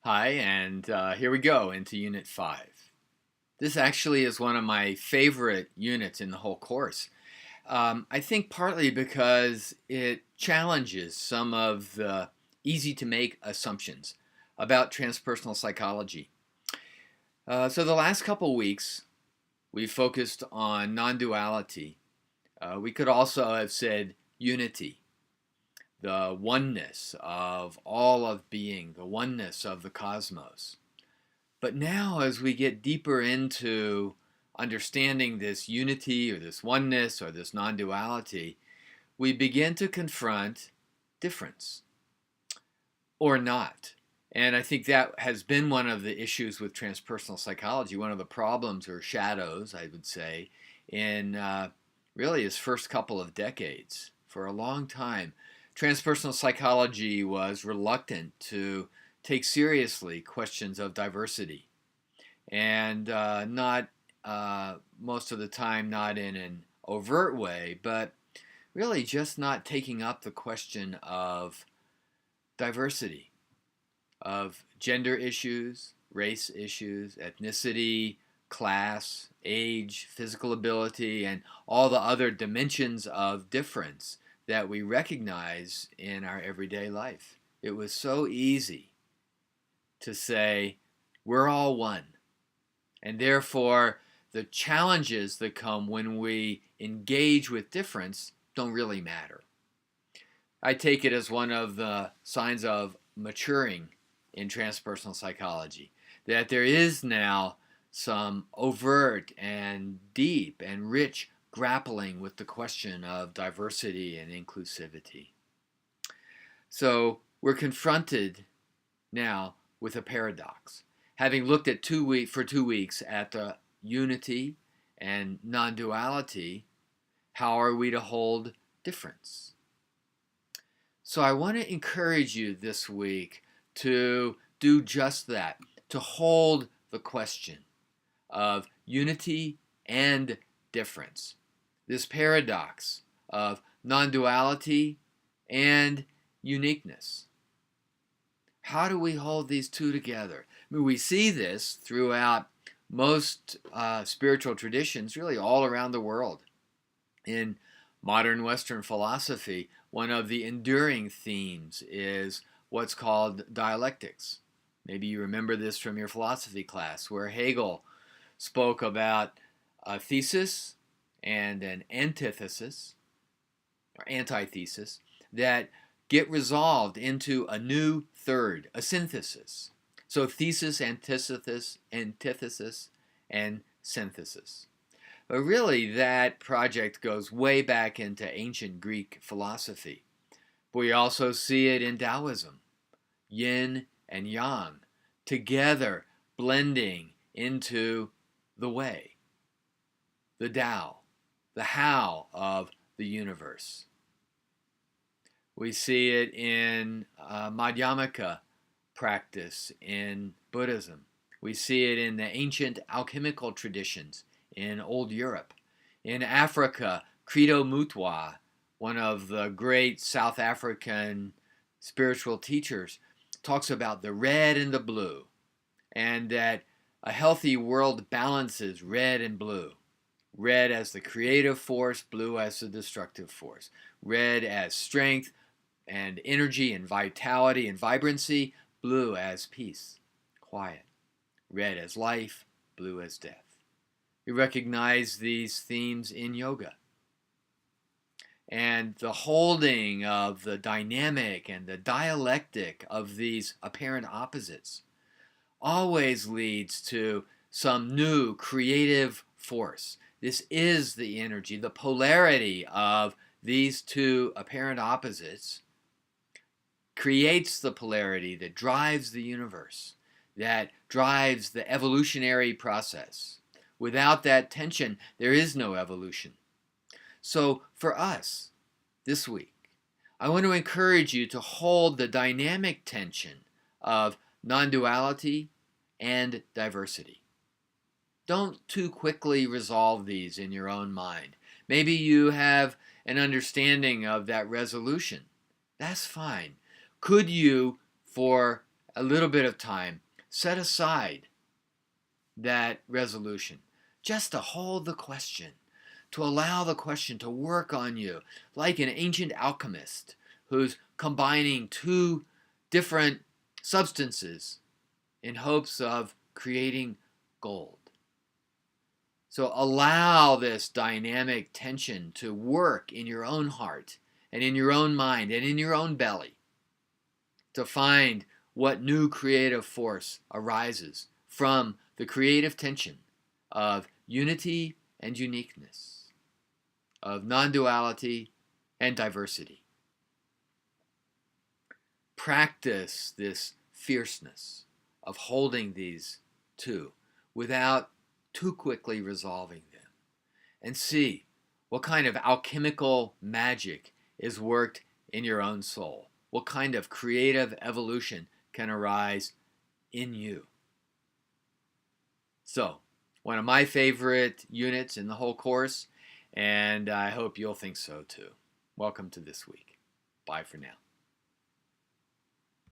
Hi, and here we go into Unit 5. This actually is one of my favorite units in the whole course. I think partly because it challenges some of the easy to make assumptions about transpersonal psychology. So, the last couple weeks, we focused on non duality. We could also have said unity, the oneness of all of being, the oneness of the cosmos. But now, as we get deeper into understanding this unity or this oneness or this non duality, we begin to confront difference or not. And I think that has been one of the issues with transpersonal psychology, one of the problems or shadows, I would say, in really its first couple of decades. For a long time, transpersonal psychology was reluctant to take seriously questions of diversity and not most of the time not in an overt way, but really just not taking up the question of diversity, of gender issues, race issues, ethnicity, class, age, physical ability, and all the other dimensions of difference that we recognize in our everyday life. It was so easy to say, we're all one. And therefore, the challenges that come when we engage with difference don't really matter. I take it as one of the signs of maturing in transpersonal psychology that there is now some overt and deep and rich grappling with the question of diversity and inclusivity. So we're confronted now with a paradox. Having looked at for 2 weeks at the unity and non-duality, how are we to hold difference? So I want to encourage you this week to do just that, to hold the question of unity and difference. This paradox of non-duality and uniqueness. How do we hold these two together? I mean, we see this throughout most spiritual traditions, really all around the world. In modern Western philosophy, one of the enduring themes is what's called dialectics. Maybe you remember this from your philosophy class, where Hegel spoke about a thesis and an antithesis, or antithesis, that get resolved into a new third, a synthesis. So thesis, antithesis, and synthesis. But really, that project goes way back into ancient Greek philosophy. We also see it in Taoism, yin and yang, together blending into the way, the Tao, the how of the universe. We see it in Madhyamaka practice in Buddhism. We see it in the ancient alchemical traditions in old Europe. In Africa, Credo Mutwa, one of the great South African spiritual teachers, talks about the red and the blue, and that a healthy world balances red and blue. Red as the creative force, blue as the destructive force. Red as strength and energy and vitality and vibrancy, blue as peace, quiet. Red as life, blue as death. We recognize these themes in yoga. And the holding of the dynamic and the dialectic of these apparent opposites always leads to some new creative force. This is the energy, the polarity of these two apparent opposites creates the polarity that drives the universe, that drives the evolutionary process. Without that tension, there is no evolution. So for us, this week, I want to encourage you to hold the dynamic tension of non-duality and diversity. Don't too quickly resolve these in your own mind. Maybe you have an understanding of that resolution. That's fine. Could you, for a little bit of time, set aside that resolution just to hold the question, to allow the question to work on you like an ancient alchemist who's combining two different substances in hopes of creating gold. So allow this dynamic tension to work in your own heart and in your own mind and in your own belly to find what new creative force arises from the creative tension of unity and uniqueness, of non-duality and diversity. Practice this fierceness of holding these two without too quickly resolving them, and see what kind of alchemical magic is worked in your own soul. What kind of creative evolution can arise in you. So, one of my favorite units in the whole course, and I hope you'll think so too. Welcome to this week. Bye for now.